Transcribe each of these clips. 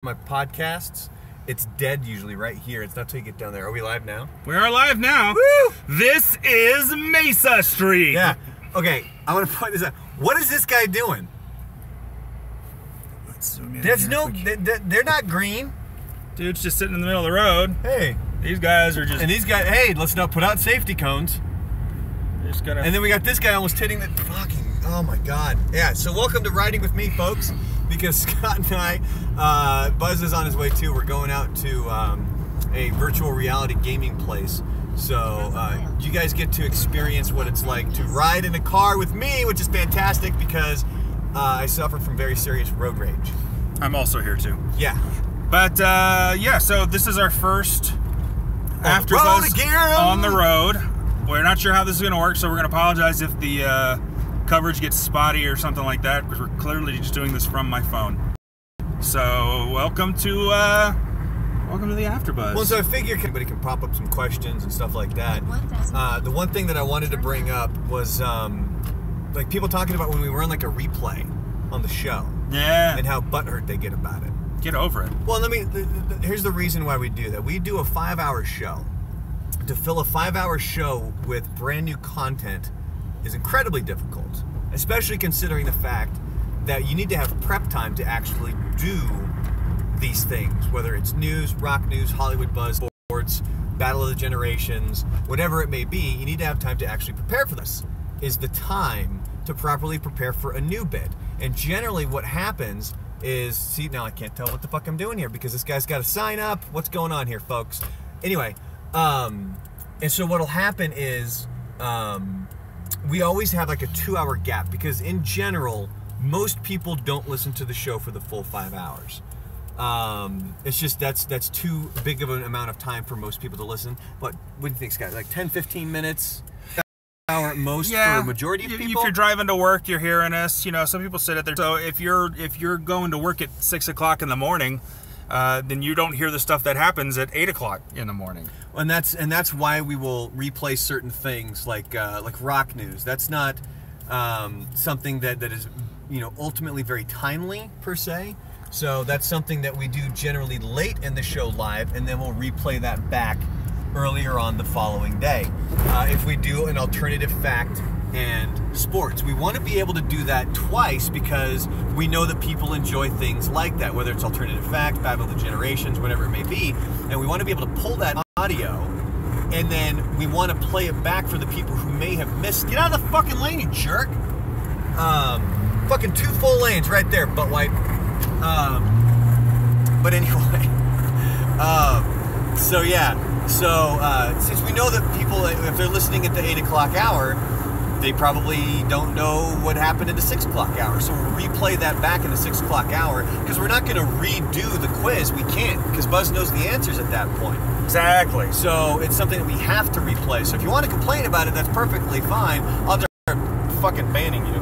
my podcasts, it's dead usually right here. It's not till you get down there. Are we live now? We are live now. Woo! This is Mesa Street. Yeah. Okay, I want to point this out. What is this guy doing? There's no, they're not green. Dude's just sitting in the middle of the road. Hey. These guys are just... And these guys, hey, let's not put out safety cones. Just gonna... And then we got this guy almost hitting the fucking, oh my God. Yeah, so welcome to Riding With Me, folks. Because Scott and I, Buzz is on his way too. We're going out to a virtual reality gaming place. So you guys get to experience what it's like to ride in a car with me, which is fantastic because I suffer from very serious road rage. I'm also here too. Yeah. But yeah, so this is our first After Buzz on the road. We're not sure how this is going to work, so we're going to apologize if the coverage gets spotty or something like that, because we're clearly just doing this from my phone. So welcome to the AfterBuzz. Well, so I figure anybody can pop up some questions and stuff like that. The one thing that I wanted to bring up was like people talking about when we run like a replay on the show. Yeah. And how butthurt they get about it. Get over it. Well, here's the reason why we do that. We do a 5-hour show. To fill a 5-hour show with brand new content is incredibly difficult, especially considering the fact that you need to have prep time to actually do these things, whether it's news, rock news, Hollywood buzz, sports, battle of the generations, whatever it may be. You need to have time to actually prepare for this. Is the time to properly prepare for a new bit. And generally what happens is, see, now I can't tell what the fuck I'm doing here because this guy's got to sign up. What's going on here, folks? Anyway, and so what'll happen is we always have like a 2-hour gap because in general, most people don't listen to the show for the full 5 hours. It's just that's too big of an amount of time for most people to listen. But what do you think, Scott? Like 10, 15 minutes? Hour at most for a majority of people? If you're driving to work, you're hearing us. You know, some people sit at there. So if you're going to work at 6 o'clock in the morning, then you don't hear the stuff that happens at 8 o'clock in the morning. And that's why we will replay certain things like rock news. That's not something that is, you know, ultimately very timely per se. So that's something that we do generally late in the show live, and then we'll replay that back earlier on the following day. If we do an alternative fact and sports, we want to be able to do that twice because we know that people enjoy things like that, whether it's alternative fact, battle of the generations, whatever it may be, and we want to be able to pull that audio and then we want to play it back for the people who may have missed. Get out of the fucking lane, you jerk. Fucking 2 full lanes right there, butt wipe. But anyway, so yeah. So, since we know that people, if they're listening at the 8 o'clock hour, they probably don't know what happened in the 6 o'clock hour. So we'll replay that back in the 6 o'clock hour because we're not going to redo the quiz. We can't because Buzz knows the answers at that point. Exactly. So it's something that we have to replay. So if you want to complain about it, that's perfectly fine. I'll just start fucking banning you.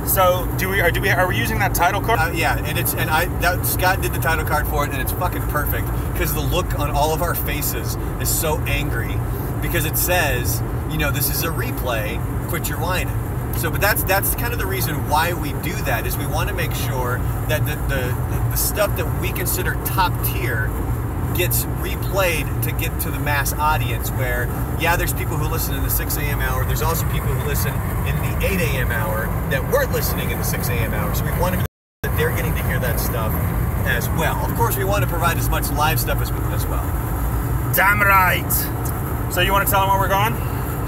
So are we using that title card? Yeah, and Scott did the title card for it, and it's fucking perfect because the look on all of our faces is so angry because it says, you know, this is a replay. Quit your whining. So, but that's kind of the reason why we do that is we want to make sure that the stuff that we consider top tier gets replayed to get to the mass audience where, yeah, there's people who listen in the 6 a.m. hour. There's also people who listen in the 8 a.m. hour that weren't listening in the 6 a.m. hour. So we want to make sure that they're getting to hear that stuff as well. Of course, we want to provide as much live stuff as well. Damn right. So you want to tell them where we're going?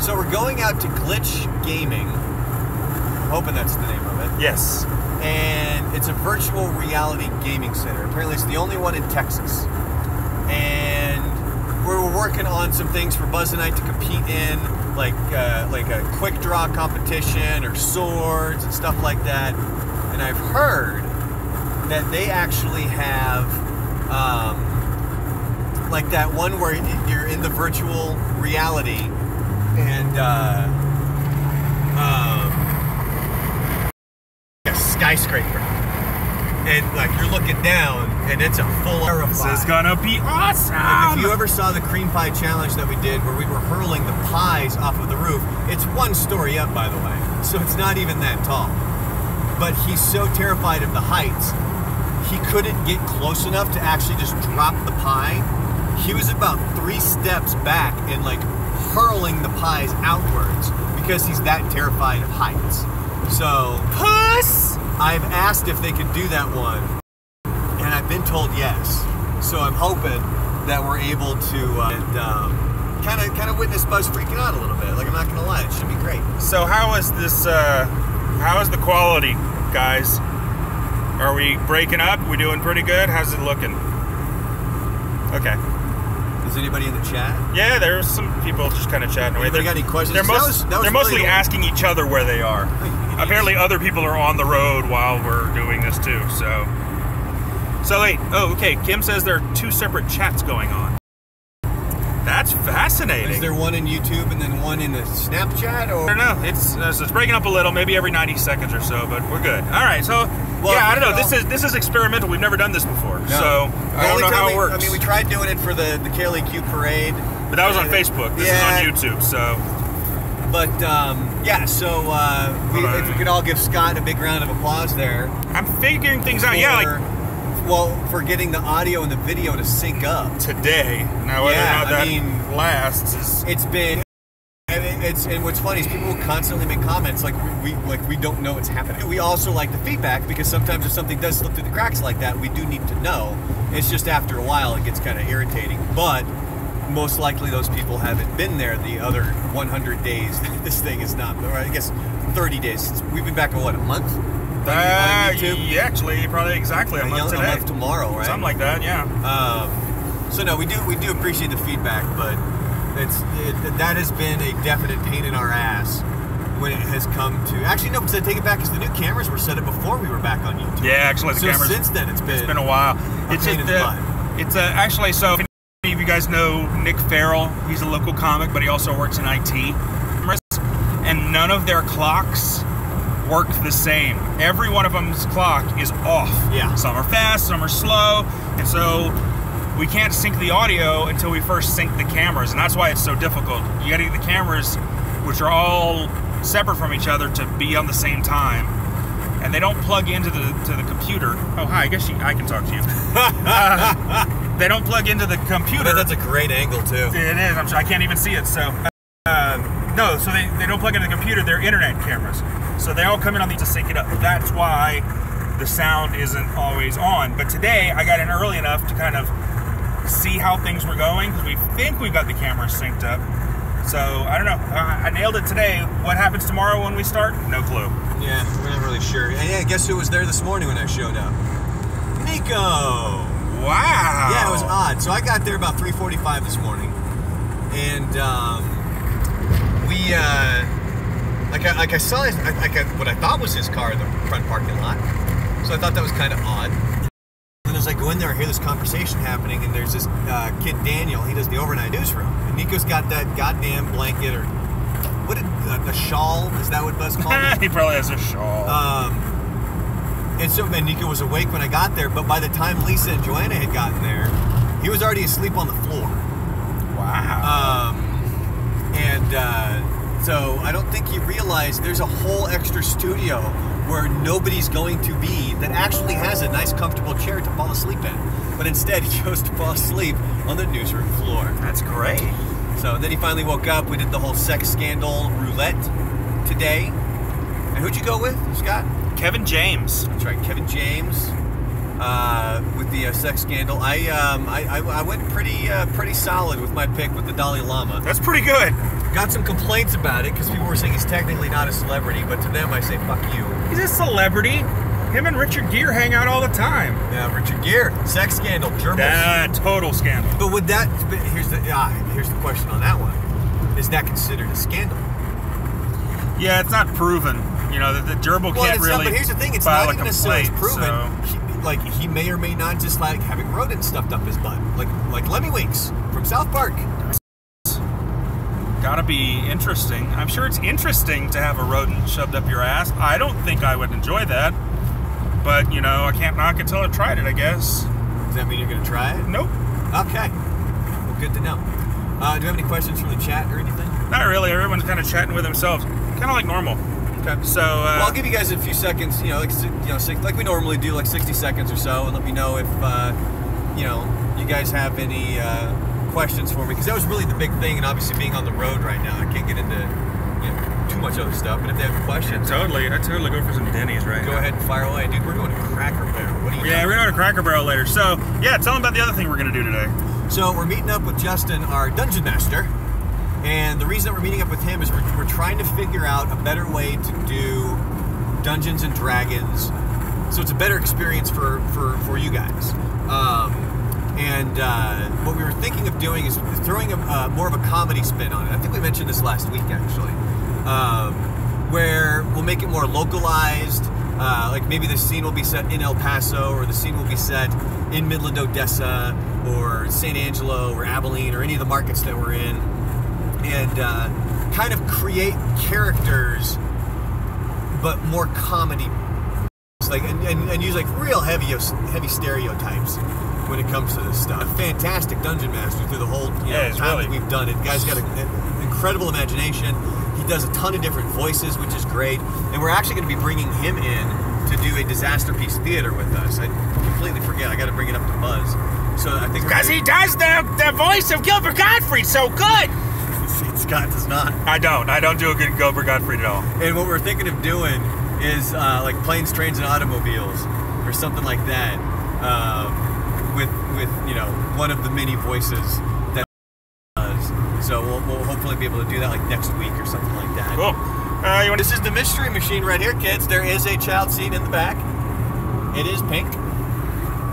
So we're going out to Glitch Gaming. I'm hoping that's the name of it. Yes. And it's a virtual reality gaming center. Apparently it's the only one in Texas. And we're working on some things for Buzz and I to compete in, like a quick draw competition or swords and stuff like that. And I've heard that they actually have like that one where you're in the virtual reality and a skyscraper. And like you're looking down and it's a full This is gonna be awesome! And if you ever saw the cream pie challenge that we did where we were hurling the pies off of the roof, it's 1 story up, by the way. So it's not even that tall. But he's so terrified of the heights, he couldn't get close enough to actually just drop the pie. He was about 3 steps back and like hurling the pies outwards because he's that terrified of heights. So, puss! I've asked if they could do that one, and I've been told yes. So I'm hoping that we're able to kind of witness Buzz freaking out a little bit. Like, I'm not gonna lie, it should be great. So how is this? How is the quality, guys? Are we breaking up? We doing pretty good? How's it looking? Okay. Is anybody in the chat? Yeah, there's some people just kind of chatting away. Anybody got any questions? They're mostly asking each other where they are. Apparently other people are on the road while we're doing this too, so wait, oh, okay, Kim says there are 2 separate chats going on. That's fascinating. Is there one in YouTube and then one in the Snapchat? Or? I don't know, it's breaking up a little, maybe every 90 seconds or so, but we're good. All right, so, well, yeah, I don't know, this is experimental, we've never done this before, no. So I don't know how it works. I mean, we tried doing it for the KLAQ parade. But that was on Facebook, this is on YouTube, so. But, yeah, so if we could all give Scott a big round of applause there. I'm figuring things out, yeah, like. Well, for getting the audio and the video to sync up. Today. Now, whether or not that lasts is. It's been. And what's funny is people will constantly make comments like we don't know what's happening. We also like the feedback because sometimes if something does slip through the cracks like that, we do need to know. It's just after a while it gets kind of irritating. But most likely those people haven't been there the other 100 days. This thing is not, or I guess 30 days. We've been back in what, a month? Yeah, actually, probably exactly a month today. A month tomorrow, right? Something like that, yeah. So no, we do appreciate the feedback, but that has been a definite pain in our ass when it has come to. Actually, no, because I take it back because the new cameras were set up before we were back on YouTube. Yeah, actually, the cameras. Since then, it's been a while. It's actually so. If any of you guys know Nick Farrell, he's a local comic, but he also works in IT, and none of their clocks work the same. Every one of them's clock is off. Yeah. Some are fast, some are slow, and so we can't sync the audio until we first sync the cameras, and that's why it's so difficult. You gotta get the cameras, which are all separate from each other, to be on the same time, and they don't plug into the computer. Oh, hi, I guess I can talk to you. They don't plug into the computer. I bet that's a great angle, too. It is. I'm sure I can't even see it, so. No, so they don't plug into the computer, they're internet cameras. So they all come in on these to sync it up. That's why the sound isn't always on. But today, I got in early enough to kind of see how things were going, because we think we've got the cameras synced up. So, I don't know. I nailed it today. What happens tomorrow when we start? No clue. Yeah, we're not really sure. And yeah, guess who was there this morning when I showed up? Nico! Wow! Yeah, it was odd. So I got there about 3:45 this morning. And, we, like I saw what I thought was his car in the front parking lot. So I thought that was kind of odd. And as I go in there, I hear this conversation happening, and there's this kid, Daniel, he does the overnight newsroom. And Nico's got that goddamn blanket, or what, the shawl? Is that what Buzz called it? He probably has a shawl. And Nico was awake when I got there, but by the time Lisa and Joanna had gotten there, he was already asleep on the floor. Wow. So I don't think he realized there's a whole extra studio where nobody's going to be that actually has a nice comfortable chair to fall asleep in. But instead he chose to fall asleep on the newsroom floor. That's great. So then he finally woke up. We did the whole sex scandal roulette today. And who'd you go with, Scott? Kevin James. That's right, Kevin James. With the sex scandal. I went pretty solid with my pick with the Dalai Lama. That's pretty good. Got some complaints about it because people were saying he's technically not a celebrity, but to them I say fuck you. He's a celebrity. Him and Richard Gere hang out all the time. Yeah, Richard Gere, sex scandal, gerbil. Total scandal. But would that? Here's the question on that one. Is that considered a scandal? Yeah, it's not proven. You know, the gerbil can't really. But here's the thing: it's not even necessarily proven. So. He may or may not just like having rodents stuffed up his butt, like Lemmy Winks from South Park. Gotta be interesting. I'm sure it's interesting to have a rodent shoved up your ass. I don't think I would enjoy that. But, you know, I can't knock it till I've tried it, I guess. Does that mean you're going to try it? Nope. Okay. Well, good to know. Do you have any questions from the chat or anything? Not really. Everyone's kind of chatting with themselves. Kind of like normal. Okay. So well, I'll give you guys a few seconds. Like we normally do, like 60 seconds or so, and let me know if you guys have any questions for me, because that was really the big thing. And obviously, being on the road right now, I can't get into too much other stuff. But if they have questions, I'd totally go for some Denny's right now. Go ahead and fire away, dude. We're going to Cracker Barrel. What are you? Yeah, we're going to Cracker Barrel later. So yeah, tell them about the other thing we're going to do today. So we're meeting up with Justin, our dungeon master. And the reason that we're meeting up with him is we're trying to figure out a better way to do Dungeons and Dragons, so it's a better experience for you guys. What we were thinking of doing is throwing more of a comedy spin on it. I think we mentioned this last week, actually, where we'll make it more localized. Like maybe the scene will be set in El Paso, or the scene will be set in Midland, Odessa, or San Angelo, or Abilene, or any of the markets that we're in. And kind of create characters, but more comedy, like and use like real heavy stereotypes when it comes to this stuff. A fantastic dungeon master through the whole time that we've done it. The guy's got an incredible imagination. He does a ton of different voices, which is great. And we're actually going to be bringing him in to do a Disaster Piece Theater with us. I completely forget. I got to bring it up to Buzz. So I think because he does the voice of Gilbert Gottfried so good. Scott does not. I don't do a good Gilbert Gottfried at all. And what we're thinking of doing is like Planes, Trains, and Automobiles, or something like that, with one of the many voices that does. So we'll hopefully be able to do that like next week or something like that. Cool. This is the mystery machine right here, kids. There is a child seat in the back. It is pink.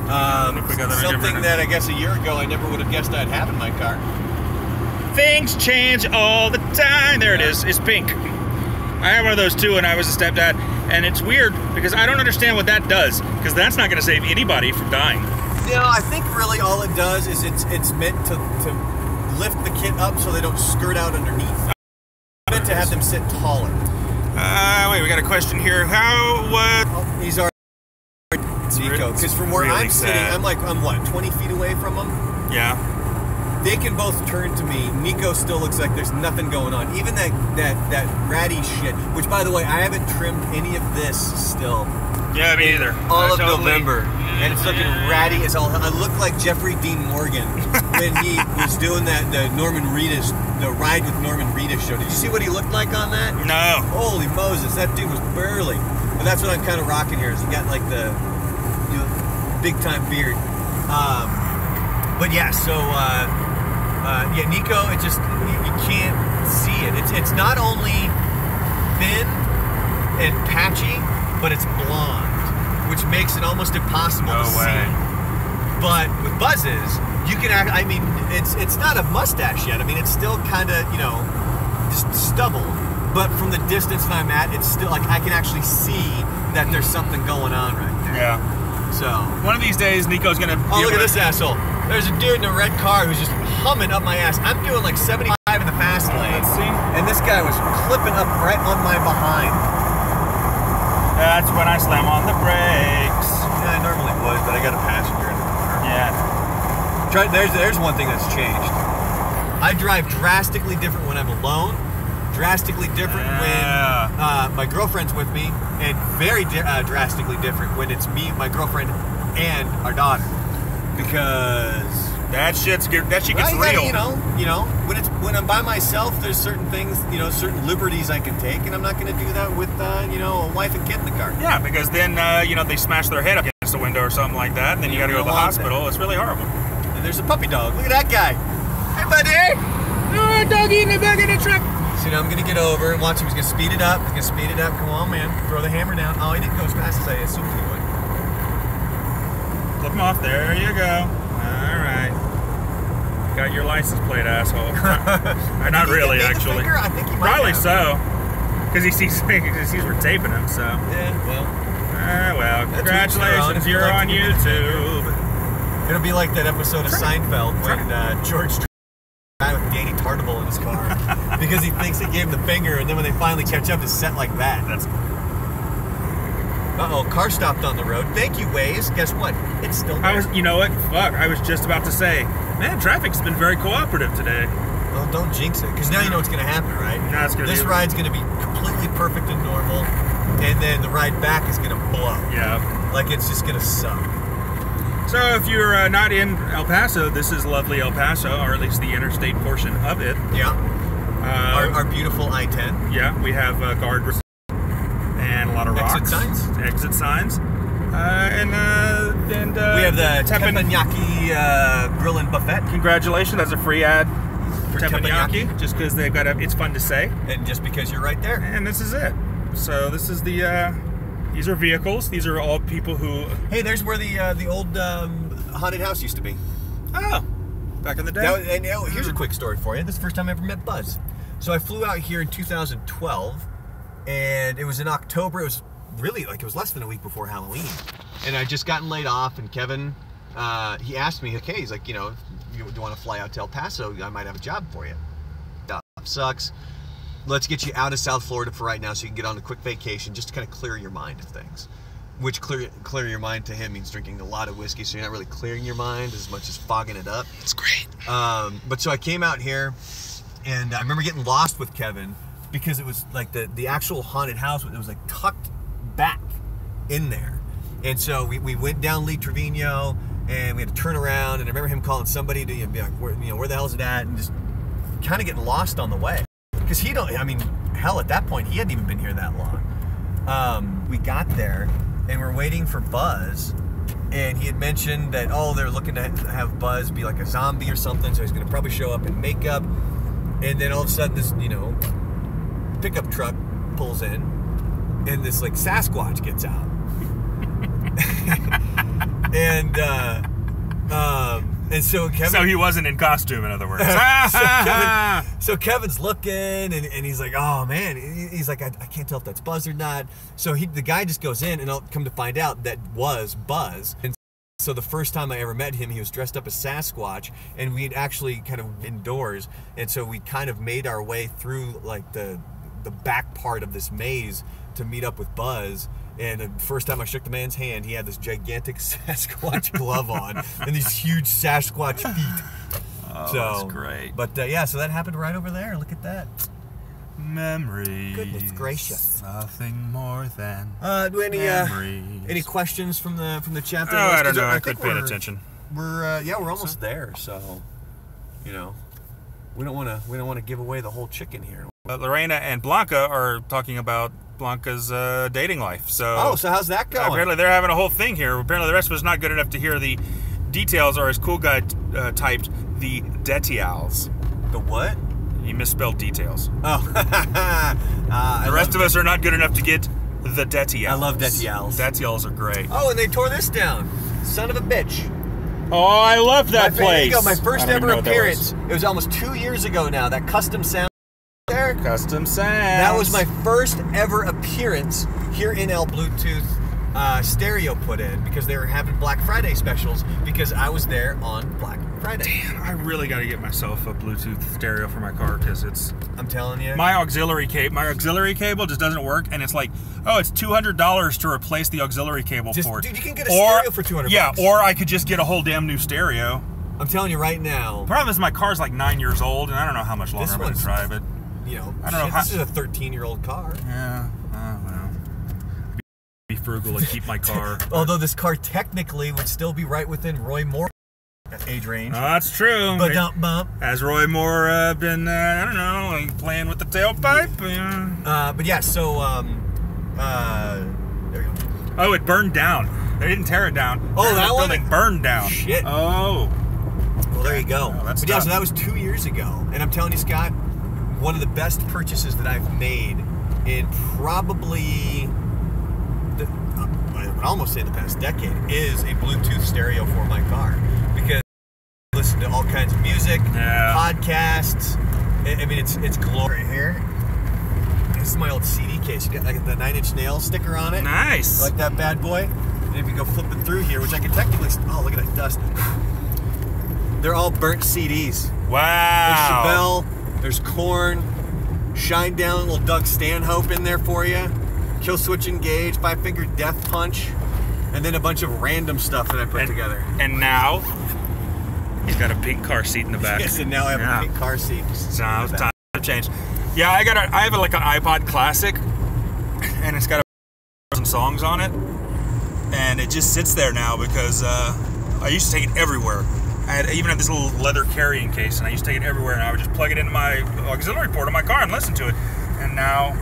Something that I guess a year ago I never would have guessed I'd have in my car. Things change all the time. There it is. It's pink. I had one of those too when I was a stepdad, and it's weird because I don't understand what that does, because that's not going to save anybody from dying. I think really all it does is it's meant to lift the kid up so they don't skirt out underneath. It's meant to have them sit taller. Wait, we got a question here. These are Nico, because from where I'm sitting, I'm what, 20 feet away from them? Yeah. They can both turn to me. Nico still looks like there's nothing going on. Even that ratty shit, which by the way, I haven't trimmed any of this still. Yeah, me either. All of November. And it's looking ratty as all. I look like Jeffrey Dean Morgan when he was doing the Ride with Norman Reedus show. Did you see what he looked like on that? No. Holy Moses, that dude was burly. But that's what I'm kind of rocking here, is he got like the big time beard. But yeah, so Nico, it just you can't see it. It's not only thin and patchy, but it's blonde, which makes it almost impossible to see. But with Buzz's, you can act. I mean, it's not a mustache yet. I mean, it's still kind of just stubble. But from the distance that I'm at, it's still like I can actually see that there's something going on right there. Yeah. So one of these days, Nico's gonna. Oh, look at this asshole! There's a dude in a red car who's just humming up my ass. I'm doing like 75 in the fast lane. Let's see. And this guy was clipping up right on my behind. That's when I slam on the brakes. Yeah, I normally would, but I got a passenger in the car. Yeah. There's one thing that's changed. I drive drastically different when I'm alone. Drastically different when my girlfriend's with me, and very drastically different when it's me, my girlfriend, and our daughter. Because that shit gets real. When I'm by myself, there's certain things, certain liberties I can take, and I'm not going to do that with a wife and kid in the car. Yeah, because then they smash their head up against the window or something like that, and then you got to go to the hospital. It's really horrible. And there's a puppy dog. Look at that guy. Hey, buddy. Oh, doggy in the back of the truck. So I'm going to get over and watch him. He's going to speed it up. He's going to speed it up. Come on, man. Throw the hammer down. Oh, he didn't go as fast as I assumed he would. Flip him off. There you go. All right. Got your license plate, asshole. Not really, actually. I think he might Probably have. So. Because he sees we're taping him, so. Yeah, well. Congratulations. You're on YouTube. It'll be like that episode of Seinfeld when George guy with Danny Tartable in his car because he thinks he gave him the finger, and then when they finally catch up, it's set like that. Car stopped on the road. Thank you, Waze. Guess what? It's still there. You know what? Fuck. I was just about to say, man, traffic's been very cooperative today. Well, don't jinx it, because now you know what's going to happen, right? This ride's going to be completely perfect and normal, and then the ride back is going to blow. Yeah. Like, it's just going to suck. So if you're not in El Paso, this is lovely El Paso, or at least the interstate portion of it. Yeah. Our beautiful I-10. Yeah, we have guardrails and a lot of rocks. Exit signs. And we have the teppanyaki grill and buffet. Congratulations, that's a free ad for teppanyaki. Just because they've got it's fun to say. And just because you're right there. And this is it. So this is the, these are vehicles. These are all people who... Hey, there's where the old haunted house used to be. Oh, back in the day. Here's a quick story for you. This is the first time I ever met Buzz. So I flew out here in 2012, and it was in October. It was really, like, it was less than a week before Halloween. And I'd just gotten laid off, and Kevin, he asked me, okay, he's like, you know, do you want to fly out to El Paso? I might have a job for you. That sucks. Let's get you out of South Florida for right now so you can get on a quick vacation just to kind of clear your mind of things. Which clear your mind to him means drinking a lot of whiskey, so you're not really clearing your mind as much as fogging it up. It's great. But so I came out here, and I remember getting lost with Kevin because it was like the actual haunted house, it was like tucked back in there. And so we went down Lee Trevino, and we had to turn around, and I remember him calling somebody to be like, where the hell is it at? And just kind of getting lost on the way. Because I mean, hell, at that point, he hadn't even been here that long. We got there, and we're waiting for Buzz, and he had mentioned that, oh, they're looking to have Buzz be like a zombie or something, so he's going to probably show up in makeup. And then all of a sudden, this, pickup truck pulls in, and this, like, Sasquatch gets out. And so Kevin... So he wasn't in costume, in other words. so Kevin's looking, and he's like, oh, man. He's like, I can't tell if that's Buzz or not. So the guy just goes in, and I'll come to find out that was Buzz. And so the first time I ever met him, he was dressed up as Sasquatch, and we'd actually kind of indoors. And so we kind of made our way through, like, the back part of this maze to meet up with Buzz. And the first time I shook the man's hand, he had this gigantic Sasquatch glove on and these huge Sasquatch feet. Oh, that's great. But yeah, so that happened right over there. Look at that. Memories. Goodness gracious. Nothing more than memories. Any questions from the chat? Oh, I don't know. I couldn't pay attention. We're almost there. So, we don't want to give away the whole chicken here. Lorena and Blanca are talking about Blanca's dating life. So how's that going? Apparently they're having a whole thing here. Apparently the rest of us not good enough to hear the details, or as Cool Guy typed, the details. The what? He misspelled details. Oh. The rest of us are not good enough to get the details. I love details. Details are great. Oh, and they tore this down. Son of a bitch. Oh, I love that place. My first ever appearance. It was almost 2 years ago now. That custom sound there. Custom sounds. That was my first ever appearance here in El Bluetooth stereo put in, because they were having Black Friday specials, because I was there on Black Friday. Damn, I really got to get myself a Bluetooth stereo for my car, because it's... I'm telling you. My auxiliary cable just doesn't work, and it's like, oh, it's $200 to replace the auxiliary cable port. Dude, you can get a stereo for $200. Yeah, or I could just get a whole damn new stereo. I'm telling you right now. The problem is my car's like 9 years old, and I don't know how much longer I'm going to drive it. I don't know how... This is a 13-year-old car. Yeah, well... Be frugal and keep my car. Although this car technically would still be right within Roy Moore age range. Oh, that's true. But don't bump. Has Roy Moore been, I don't know, like playing with the tailpipe? But yeah, so, there you go. Oh, it burned down. They didn't tear it down. Oh, that one? Building burned down. Shit. Oh. Well, there you go. Oh, that's but yeah, so that was 2 years ago. And I'm telling you, Scott, one of the best purchases that I've made in probably... I would almost say the past decade, is a Bluetooth stereo for my car, because I listen to all kinds of music, podcasts. I mean, it's glory here. This is my old CD case. You got like the 9 Inch Nails sticker on it. Nice. Like that bad boy. And if you go flipping through here, which I can technically... Oh, look at that dust. They're all burnt CDs. Wow. There's Chevelle. There's Korn. Shine Down, little Doug Stanhope in there for you. Kill Switch Engage, Five Finger Death Punch, and then a bunch of random stuff that I put together. And now, Got a pink car seat in the back. Yes, and now I have a pink car seat. So it's time to change. Yeah, I have like an iPod Classic, and it's got some songs on it, and it just sits there now because I used to take it everywhere. I even had this little leather carrying case, and I used to take it everywhere, and I would just plug it into my auxiliary port on my car and listen to it. And now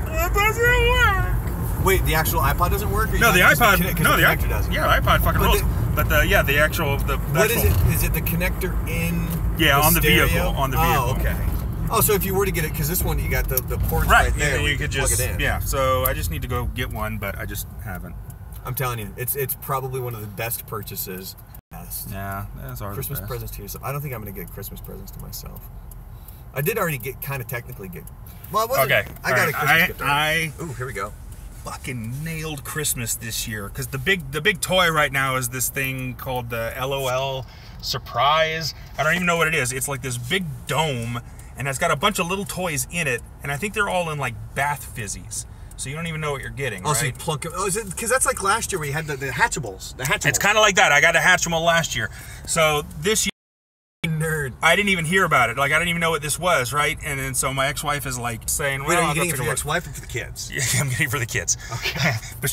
it doesn't work. Wait, the actual iPod doesn't work? No, the iPod. No, the connector doesn't. Yeah, the iPod fucking rules. But the actual. What is it? Is it the connector in? Yeah, on the stereo? vehicle. On the vehicle. Oh, okay. Oh, so if you were to get it, because this one you got the ports right there, you could just plug it in. Yeah. So I just need to go get one, but I just haven't. I'm telling you, it's probably one of the best purchases. Yeah, that's our Christmas presents to yourself. I don't think I'm going to get Christmas presents to myself. I did already technically get. Well, it wasn't. Okay. I got a Christmas gift. Ooh, here we go. Fucking nailed Christmas this year because the big toy right now is this thing called the LOL Surprise. I don't even know what it is. It's like this big dome, and it's got a bunch of little toys in it, and I think they're all in like bath fizzies. So you don't even know what you're getting. Oh, right? So you plunk it. Oh, is it because that's like last year where you had the Hatchables? The Hatchables. It's kind of like that. I got a Hatchimal last year. So this year, nerd. I didn't even hear about it. Like, I didn't even know what this was, right? And then so my ex-wife is like saying, "Wait, are you getting it for your ex-wife or for the kids?" Yeah, I'm getting it for the kids. Okay. But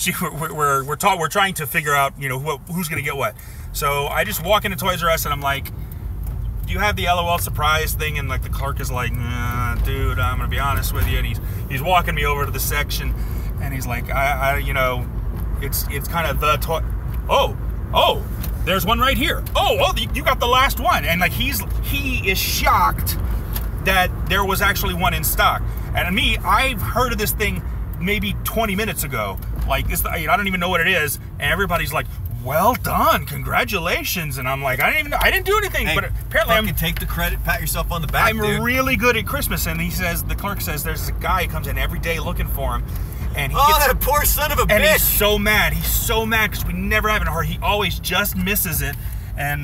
we're trying to figure out, who's gonna get what. So I just walk into Toys R Us and I'm like, "Do you have the LOL surprise thing?" And like the clerk is like, "Nah, dude, I'm gonna be honest with you." And he's walking me over to the section, and he's like, it's kind of the toy. Oh, there's one right here. Oh, you got the last one. And like he is shocked that there was actually one in stock. And me, I've heard of this thing maybe 20 minutes ago. Like I don't even know what it is. And everybody's like, "Well done, congratulations." And I'm like, I didn't do anything. Hey, but apparently I can take the credit, pat yourself on the back. I'm really good at Christmas. And the clerk says there's a guy who comes in every day looking for him. And that poor son of a bitch. And he's so mad. He's so mad because we never have it. Or he always just misses it. And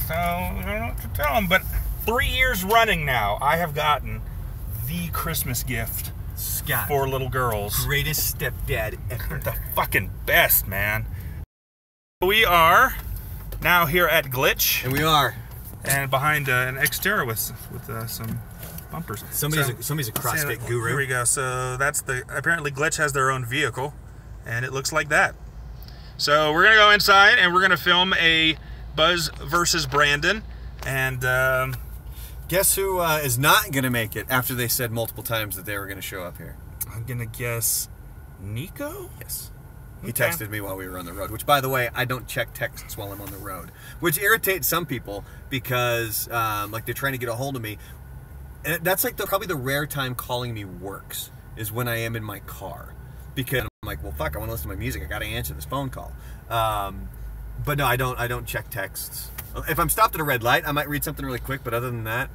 so I don't know what to tell him. But 3 years running now, I have gotten the Christmas gift Scott, for little girls. Greatest stepdad ever. The fucking best, man. We are now here at Glitch. And we are. And behind an Xterra with some bumpers. Somebody's a CrossFit guru. Here we go. So apparently Glitch has their own vehicle, and it looks like that. So we're gonna go inside and we're gonna film a Buzz versus Brandon, and guess who is not gonna make it after they said multiple times that they were gonna show up here? I'm gonna guess Nico. Yes. He texted me while we were on the road, which, by the way, I don't check texts while I'm on the road, which irritates some people because like they're trying to get a hold of me. And that's like probably the rare time calling me works is when I am in my car, because I'm like, well, fuck, I want to listen to my music. I got to answer this phone call. But no, I don't check texts. If I'm stopped at a red light, I might read something really quick. But other than that,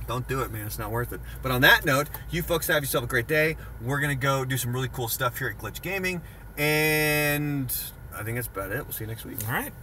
don't do it, man. It's not worth it. But on that note, you folks have yourself a great day. We're gonna go do some really cool stuff here at Glitch Gaming, and I think that's about it. We'll see you next week. All right.